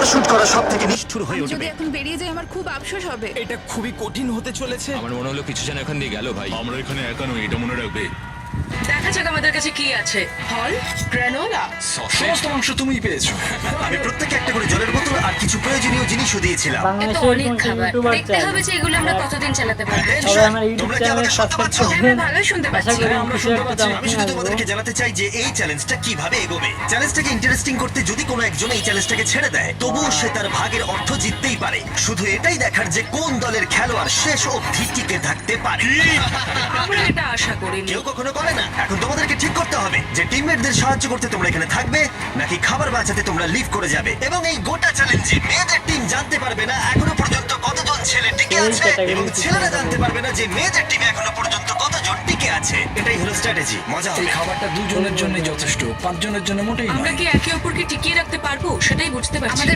Parachute করা সবথেকে নিষ্ঠুর হয়ে আমি যদি উঠবে। এখন বেরিয়ে যাই আমার খুব আফসোস হবে। এটা খুবই কঠিন হতে চলেছে। আমার মনে হলো কিছু যেন এখান দিয়ে গেল ভাই। আমরা এখানে একা নই, এটা মনে রাখবে। দেখা যাক আমাদের কাছে কি আছে। ফল, গ্রানোলা। সমস্ত অংশ তুমিই পেয়েছো। আমি প্রত্যেককে একটা করে জলের বোতল আর কিছু প্রয়োজনীয় জিনিসও দিয়েছিলাম। এত অনেক খাবার, দেখতে হবে যে এগুলো আমরা কতদিন চালাতে পারবো। সবাই আমার ইউটিউব তোমরা কি চ্যানেলে আমাকে শুনতে পাচ্ছ? সাবস্ক্রাইব হ্যাঁ, করবেন। আমরা ভালোই শুনতে আশা পাচ্ছি। করি আমরা কিছু শুনতে একটা পাচ্ছি। আমি শুধু তোমাদেরকে জানাতে চাই যে এই চ্যালেঞ্জটা কিভাবে এগোবে। চ্যালেঞ্জটাকে ইন্টারেস্টিং করতে যদি কোনো একজন এই চ্যালেঞ্জটাকে ছেড়ে দেয়, তবুও সে তার ভাগের অর্থ জিততেই পারে। শুধু এটাই দেখার যে কোন দলের খেলোয়াড় শেষ অবধি টিকে থাকতে পারে। আমরা এটা আশা করিনি। কেউ কখনো করে না। এখন তোমাদেরকে ঠিক করতে হবে যে টিমমেটদের সাহায্য করতে তোমরা এখানে থাকবে নাকি খাবার বাঁচাতে তোমরা লিভ করে যাবে। এবং এই গোটা চ্যালেঞ্জে মেয়েদের টিম জানতে পারবে না এখনো পর্যন্ত কতজন ছেলে টিকে এই আছে, category এবং তে ছেলেরা খেলতে জানতে হবে। পারবে না যে মেয়েদের টিমে এখনো পর্যন্ত কতজন টিকে আছে। এটাই হলো স্ট্র্যাটেজি। মজা এই হবে। খাবারটা দুজনের জন্য যথেষ্ট, 5 জনের জন্য মোটেই আমরা নয়। কি একে অপরকে টিকিয়ে রাখতে পারবো সেটাই বুঝতে পারছি না।